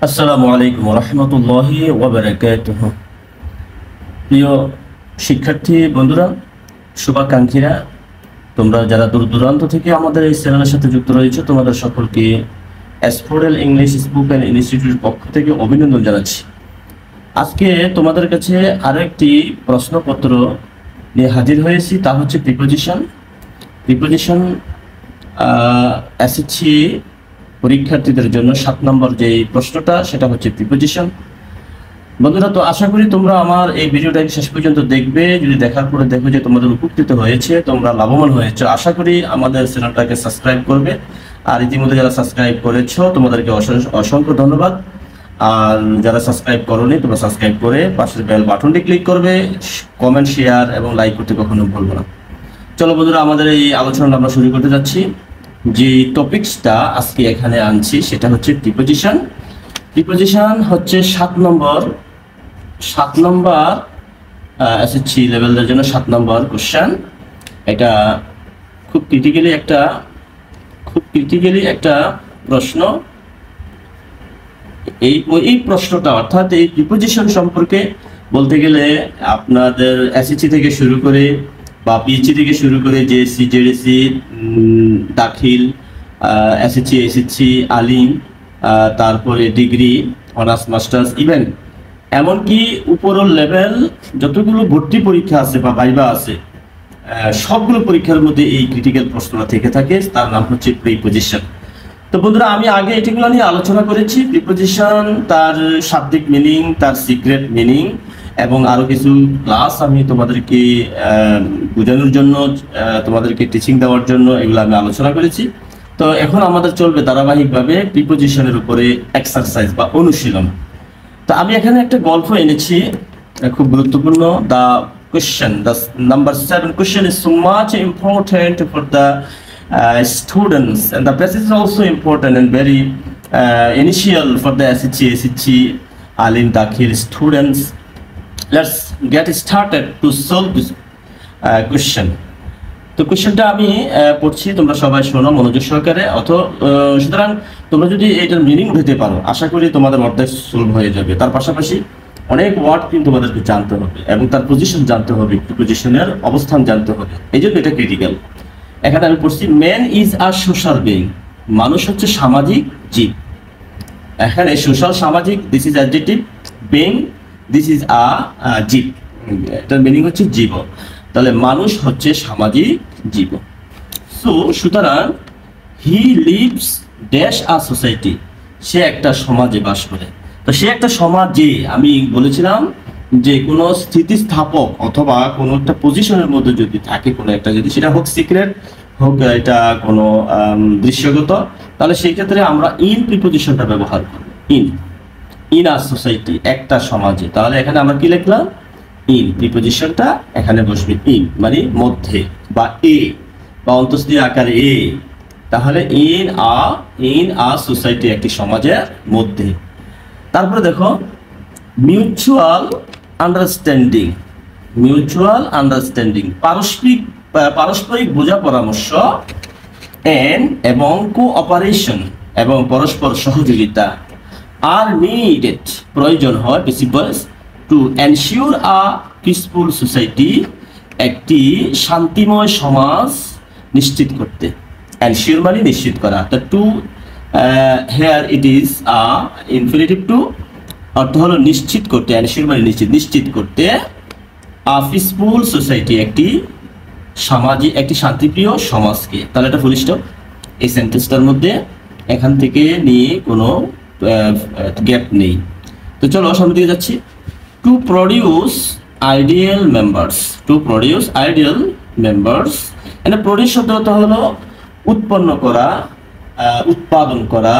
আসসালামু আলাইকুম রহমতুল্লাহি ওয়া বারাকাতুহু। প্রিয় শিক্ষার্থী বন্ধুরা, শুভাকাঙ্ক্ষীরা, তোমরা যারা দূর দূরান্ত থেকে আমাদের এই চ্যানেলের সাথে যুক্ত রয়েছে, তোমাদের সকলকে অ্যাসফোডেল ইংলিশ স্পোকেন ইনস্টিটিউটের পক্ষ থেকে অভিনন্দন জানাচ্ছি। আজকে তোমাদের কাছে আরো একটি প্রশ্নপত্র নিয়ে হাজির হয়েছি, তা হচ্ছে প্রিপোজিশন এসএসসি পরীক্ষার্থীদের জন্য 7 নম্বর যে প্রশ্নটা, সেটা হচ্ছে প্রিপোজিশন। বন্ধুরা, তো আশা করি তোমরা আমার এই ভিডিওটা শেষ পর্যন্ত দেখবে। যদি দেখার পরে দেখো যে তোমাদের উপকৃত হয়েছে, তোমরা লাভবান হয়েছে, আশা করি আমাদের চ্যানেলটাকে সাবস্ক্রাইব করবে। আর ইতিমধ্যে যারা সাবস্ক্রাইব করেছো তোমাদেরকে অসংখ্য ধন্যবাদ। আর যারা সাবস্ক্রাইব করোনি, তোমরা সাবস্ক্রাইব করে পাশের বেল বাটনটি ক্লিক করবে। কমেন্ট, শেয়ার এবং লাইক করতে কখনো ভুলবো না। চলো বন্ধুরা, আমাদের এই আলোচনাটা আমরা শুরু করতে যাচ্ছি। যে টপিকসটা আজকে এখানে আনছি সেটা হচ্ছে প্রিপোজিশন হচ্ছে 7 নম্বর এসএসসি লেভেলের জন্য 7 নম্বর কোশ্চেন। এটা খুব ক্রিটিক্যালি একটা প্রশ্ন। এই প্রশ্নটা অর্থাৎ এই প্রিপোজিশন সম্পর্কে বলতে গেলে আপনাদের এসএসসি থেকে শুরু করে বা পিএইচডি থেকে শুরু করে জেএসসি, জেডিসি, দাখিল, এসএসসি, আলিম, তারপরে ডিগ্রি, অনার্স, মাস্টার্স, ইভেন এমনকি উপরের লেভেল যতগুলো ভর্তি পরীক্ষা আছে বা ভাইভা আছে, সবগুলো পরীক্ষার মধ্যে এই ক্রিটিক্যাল প্রশ্নটা থেকে থাকে। তার নাম হচ্ছে প্রিপোজিশন। তো বন্ধুরা, আমি আগে এটিগুলো নিয়ে আলোচনা করেছি। প্রিপোজিশন, তার শাব্দিক মিনিং, তার সিক্রেট মিনিং এবং আরো কিছু ক্লাস আমি তোমাদেরকে বোঝানোর জন্য, তোমাদেরকে টিচিং দেওয়ার জন্য এগুলো আমি আলোচনা করেছি। তো এখন আমাদের চলবে ধারাবাহিকভাবে প্রিপোজিশনের উপরে এক্সারসাইজ বা অনুশীলন। তো আমি এখানে একটা গল্প এনেছি, খুব গুরুত্বপূর্ণ। The number 7 question is so much important for the students, and the passage is also important and very initial for the SHC, Alim, Dakhil students. Let's get started to solve this question. তো কোশ্চেনটা আমি পড়ছি, তোমরা সবাই শোনো মনোযোগ সহকারে। সুতরাং তোমরা যদি এটার মিনিং বুঝতে পারো, আশা করি তোমাদের অর্ধেক সলভ হয়ে যাবে। তার পাশাপাশি অনেক ওয়ার্ড কিন্তু তোমাদেরকে জানতে হবে এবং তার পজিশন জানতে হবে, প্রিপোজিশনের অবস্থান জানতে হবে। এই জন্য এটা ক্রিটিক্যাল। এখানে আমি পড়ছি, man is a social being, মানুষ হচ্ছে সামাজিক জীব। এখানে সোশ্যাল, সামাজিক, this is adjective, being, this is a জীব, এটার মিনিং হচ্ছে জীব। তাহলে মানুষ হচ্ছে সামাজিক জীব। সুতরাং he lives dash a society, সে একটা সমাজে বাস করে। তো সে একটা সমাজে, আমি বলেছিলাম যে কোনো স্থিতিস্থাপক অথবা কোনো একটা পজিশনের মধ্যে যদি থাকে কোনো একটা, যদি সেটা হোক সিক্রেট, হোক এটা কোনো দৃশ্যগত, তাহলে সেই ক্ষেত্রে আমরা ইন প্রিপোজিশনটা ব্যবহার করব। ইন আ সোসাইটি, একটা সমাজে। তাহলে এখানে আমরা কি লিখলাম? ইন। প্রিপোজিশনটা এখানে বসবে ইন, মানে মধ্যে, বা এ, বা অন্তঃস্থির আকারে এ। তাহলে ইন আ সোসাইটি, একটি সমাজের মধ্যে। তারপরে দেখো, মিউচুয়াল আন্ডারস্ট্যান্ডিং, পারস্পরিক বোঝা পরামর্শ, এবং কোঅপারেশন, এবং পরস্পর সহযোগিতা, আর নিডেড, প্রয়োজন হয়, principles, to ensure a peaceful society, একটি শান্তিময় সমাজ নিশ্চিত করতে। এনশিওর মানে নিশ্চিত করা। তো to hear it is a infinitive to, অর্থ হলো নিশ্চিত করতে, এনশিওর মানে নিশ্চিত করতে, আ পিসফুল সোসাইটি, একটি শান্তিপ্রিয় সমাজকে। তাহলে এটা ফুল স্টপ এই সেন্টেন্সটার মধ্যে, এখান থেকে নিয়ে কোনো গ্যাপ নেই। তো চলো সামনের দিকে যাচ্ছি। টু প্রডিউস আইডিয়াল মেম্বার্স, এখানে প্রডিউস শব্দটা হলো উৎপন্ন করা, উৎপাদন করা,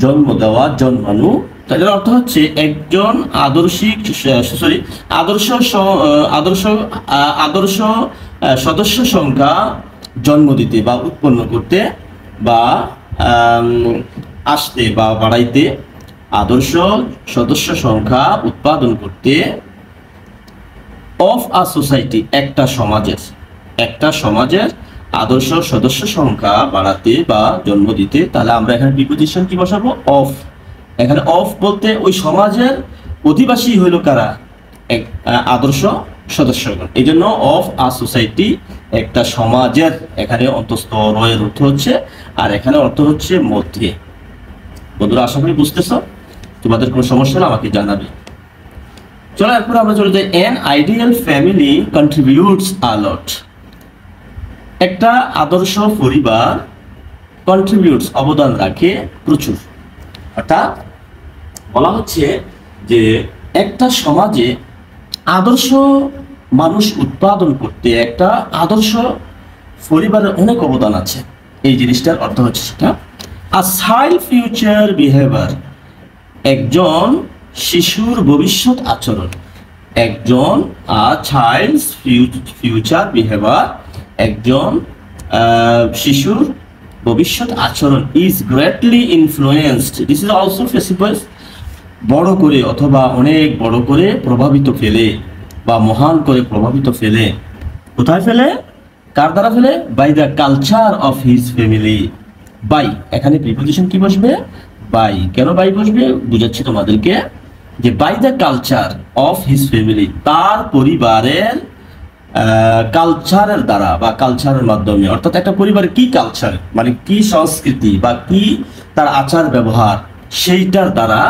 জন্ম দেওয়া, জন্মানো। তাদের অর্থ হচ্ছে একজন আদর্শ সদস্য সংখ্যা জন্ম দিতে বা উৎপন্ন করতে বা আসতে বা বাড়াইতে, আদর্শ সদস্য সংখ্যা উৎপাদন করতে, অফ আ সোসাইটি, একটা সমাজের আদর্শ সদস্য সংখ্যা বাড়াতে বা জন্ম দিতে। তাহলে আমরা এখানে প্রিপোজিশন কি বসাবো? অফ। এখানে অফ বলতে ওই সমাজের অধিবাসী হইল কারা, এক আদর্শ সদস্যগণ। এই জন্য অফ আ সোসাইটি একটা সমাজের, এখানে অন্তস্থ রয়ের অর্থ হচ্ছে, আর এখানে অর্থ হচ্ছে মধ্যে। বন্ধুরা আশা করি বুঝতেছ, তোমাদের কোনো সমস্যা হলে আমাকে জানাবে। চলো এরপর আমরা চলে যাই, এন আইডিয়াল ফ্যামিলি কন্ট্রিবিউটস আ লট। একটা আদর্শ পরিবার কন্ট্রিবিউটস অবদান রাখে প্রচুর। অর্থাৎ বলা হচ্ছে যে একটা সমাজে আদর্শ মানুষ উৎপাদন করতে একটা আদর্শ পরিবারের অনেক অবদান আছে। এই জিনিসটার অর্থ হচ্ছে সেটা। আ চাইল্ড ফিউচার বিহেভিয়ার, একজন শিশুর ভবিষ্যৎ আচরণ। একজন চাইল্ডস ফিউচার বিহেভিয়ার, একজন শিশুর ভবিষ্যৎ আচরণ is greatly influenced, this is also feasible, বড় করে অথবা অনেক বড় করে প্রভাবিত ফেলে বা মহান করে প্রভাবিত ফেলে। কোথায় ফেলে, কার দ্বারা ফেলে? By the culture of his family. By, এখানে প্রিপোজিশন কি বসবে? বাই। কেন বাই বসবে বুঝাচ্ছি তোমাদেরকে, যে by the culture of his family, তার পরিবারের কালচারের দ্বারা বা কালচারের মাধ্যমে। অর্থাৎ একটা পরিবারের কি কালচার, মানে কি সংস্কৃতি বা কি তার আচার ব্যবহার, সেইটার দ্বারা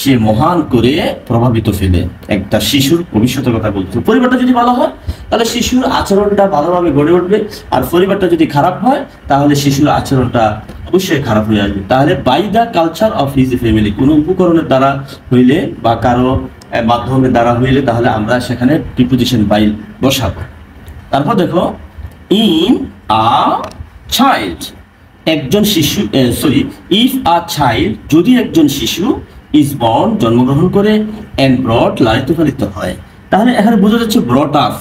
সে মহান করে প্রভাবিত ফেলে। একটা শিশুর ভবিষ্যতের কথা বলছে। পরিবারটা যদি ভালো হয় তাহলে শিশুর আচরণটা ভালোভাবে গড়ে উঠবে, আর পরিবারটা যদি খারাপ হয় তাহলে শিশুর আচরণটা অবশ্যই খারাপ হয়ে আসবে। তাহলে by the culture of his family, কোনো উপকরণের দ্বারা হইলে বা কারো মাধ্যমের দ্বারা হইলে তাহলে আমরা সেখানে প্রিপোজিশন বাই বসাবো। তারপর দেখো, ইন আ চাইল্ড, একজন শিশু, ইফ আ চাইল্ড, যদি একজন শিশু ইজ বর্ন, জন্মগ্রহণ করে, এন্ড ব্রট, লালিত পালিত হয়। তাহলে এখানে বোঝা যাচ্ছে ব্রট আপ,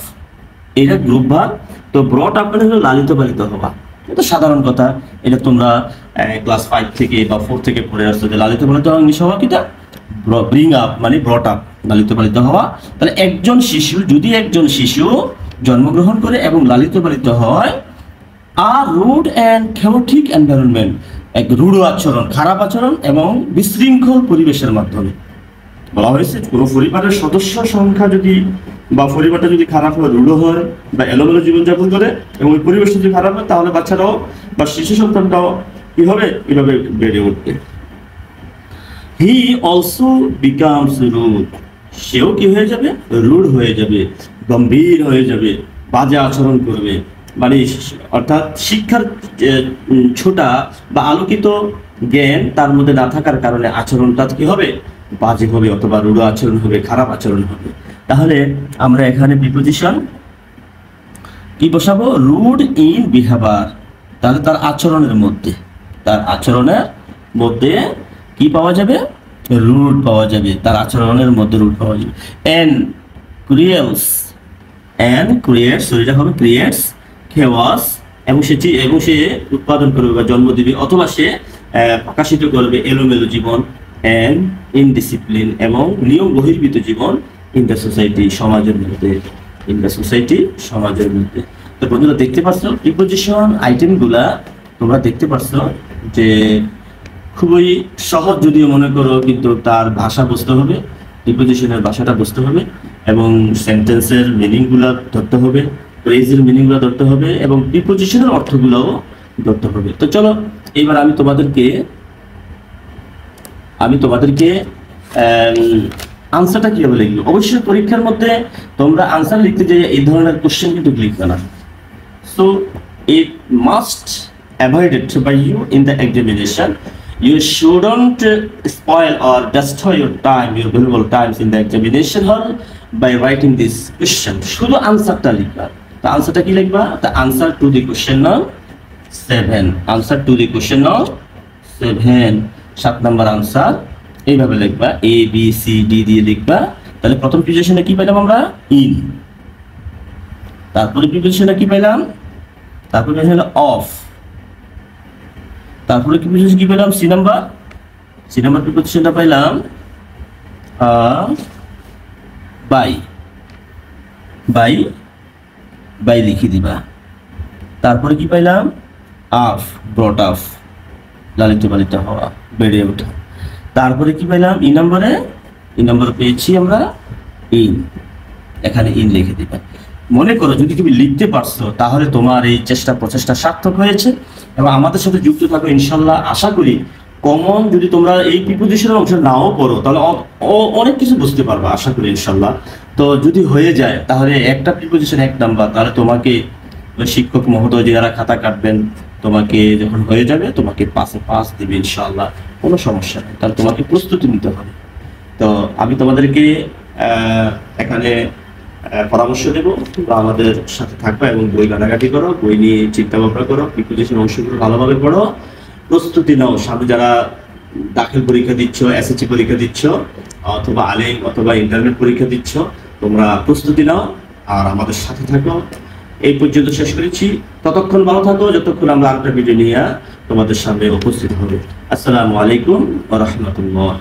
এটা গ্রুপ ভার্ব। তো ব্রট আপ মানে হলো লালিত পালিত হওয়া। এটা সাধারণ কথা, এটা তোমরা ক্লাস 5 থেকে বা 4 থেকে পড়ে আসছো যে লালিত পালিত হওয়া ইংলিশ হওয়া কিটা ব্রিং আপ, মানে ব্রট আপ, লালিত পালিত হওয়া। তাহলে একজন শিশু, যদি একজন শিশু জন্মগ্রহণ করে এবং লালিত পালিত হয়, আর রুড অ্যান্ড chaotic এনভায়রনমেন্ট, এক রূঢ় আচরণ, খারাপ আচরণ এবং বিশৃঙ্খল পরিবেশের মাধ্যমে। বলা হয়েছে কোনো পরিবারের সদস্য সংখ্যা যদি বা পরিবারটা যদি খারাপ হয়, রূঢ় হয় বা এলোমেলো জীবনযাপন করে এবং ওই পরিবেশটা যদি খারাপ হয়, তাহলে বাচ্চারাও বা শিশু সন্তানটাও কি হবে, এভাবে বেড়ে উঠবে। হি অলসো বিকামস রুড, সেও কি হয়ে যাবে, রূঢ় হয়ে যাবে, গম্ভীর হয়ে যাবে, বাজে আচরণ করবে। মানে অর্থাৎ শিক্ষার ছোটা বা আলোকিত জ্ঞান তার মধ্যে না থাকার কারণে আচরণটা কি হবে, বাজে হবে, অথবা রূঢ় আচরণ হবে, খারাপ আচরণ হবে। তাহলে আমরা এখানে প্রিপোজিশন কি বসাবো, রুড ইন বিহেভিয়ার। তাহলে তার আচরণের মধ্যে, তার আচরণের মধ্যে কি পাওয়া যাবে, রুড পাওয়া যাবে, তার আচরণের মধ্যে রুড পাওয়া যাবে। এন্ড ক্রিয়েটস, এটা হবে ক্রিয়েটস chaos, এবং সে উৎপাদন করবে বা জন্ম দিবে অথবা সে প্রকাশিত করবে এলোমেলো জীবন, অ্যান্ড ইনডিসিপ্লিন, এবং নিয়ম বহির্ভূত জীবন, ইন দ্য সোসাইটি, সমাজের মধ্যে, ইন দ্য সোসাইটি, সমাজের মধ্যে। তো বন্ধুরা দেখতে পাচ্ছ প্রিপোজিশন আইটেমগুলা তোমরা দেখতে পাচ্ছ যে খুবই সহজ যদিও মনে করো, কিন্তু তার ভাষা বুঝতে হবে, প্রিপোজিশনের ভাষাটা বুঝতে হবে, এবং সেন্টেন্সের মিনিংগুলা ধরতে হবে, ফ্রেজের মিনিংগুলো ধরতে হবে, এবং প্রিপোজিশনের অর্থগুলোও ধরতে হবে। তো চলো এবার আমি তোমাদেরকে আনসারটা কিভাবে লিখবো। অবশ্যই পরীক্ষার মধ্যে তোমরা আনসার লিখতে যে এই ধরনের কোশ্চেন কিন্তু লিখবে না। So it must avoided by you in the examination. You shouldn't spoil or destroy your valuable times in the examination hall by writing this question. শুধু আনসারটা লিখবা। তো আনসারটা কি লিখবা? The answer to the question number 7. Answer to the question number 7, 7 number answer এইভাবে লিখবা, A B C D দিয়ে লিখবা। তাহলে প্রথম প্রিপোজিশনে কি পেলাম আমরা, ইন। তারপরে প্রিপোজিশনে কি পেলাম, তারপরে হলো অফ। তারপরে কি প্রিপোজিশন কি পেলাম, সি নাম্বার প্রিপোজিশনটা পেলাম বাই লিখে দিবা। তারপরে কি পাইলাম, আফ, ব্রট আফ, লালিত পালিত হওয়া, বেড়ে ওঠা। তারপরে কি পেলাম? ই নম্বরে পেয়েছি আমরা ইন, এখানে ইন লিখে দিবে। মনে করো যদি তুমি লিখতে পারছো তাহলে তোমার এই প্রচেষ্টা সার্থক হয়েছে। এবং আমাদের সাথে যুক্ত থাকো ইনশাল্লাহ। আশা করি কমন যদি তোমরা এই প্রিপোজিশনের অংশ নাও পড়ো তাহলে অনেক কিছু বুঝতে পারবে আশা করি ইনশাল্লাহ। তো যদি হয়ে যায় তাহলে একটা প্রিপোজিশন 1 নাম্বার, তাহলে তোমাকে শিক্ষক মহোদয় যারা খাতা কাটবেন, তোমাকে যখন হয়ে যাবে তোমাকে 5-এ 5 দিবে ইনশাল্লাহ, কোনো সমস্যা নেই। তাহলে তোমাকে প্রস্তুতি নিতে হবে। তো আমি তোমাদেরকে এখানে পরামর্শ দেব, তোমরা আমাদের সাথে থাকবে এবং বই ঘাটাঘাটি করো, বই নিয়ে চিন্তা ভাবনা করো, প্রিপোজিশন অংশগুলো ভালোভাবে পড়ো, প্রস্তুতি নাও। সামনে যারা দাখিল পরীক্ষা দিচ্ছ, এসএসসি পরীক্ষা দিচ্ছ, অথবা আলিম অথবা ইন্টারমিডিয়েট পরীক্ষা দিচ্ছ, তোমরা প্রস্তুতি নাও আর আমাদের সাথে থাকো। এই পর্যন্ত শেষ করেছি। ততক্ষণ ভালো থাকো যতক্ষণ আমরা আরেকটা ভিডিও নিয়ে তোমাদের সামনে উপস্থিত হবে। আসসালামু আলাইকুম ওয়া রাহমাতুল্লাহ।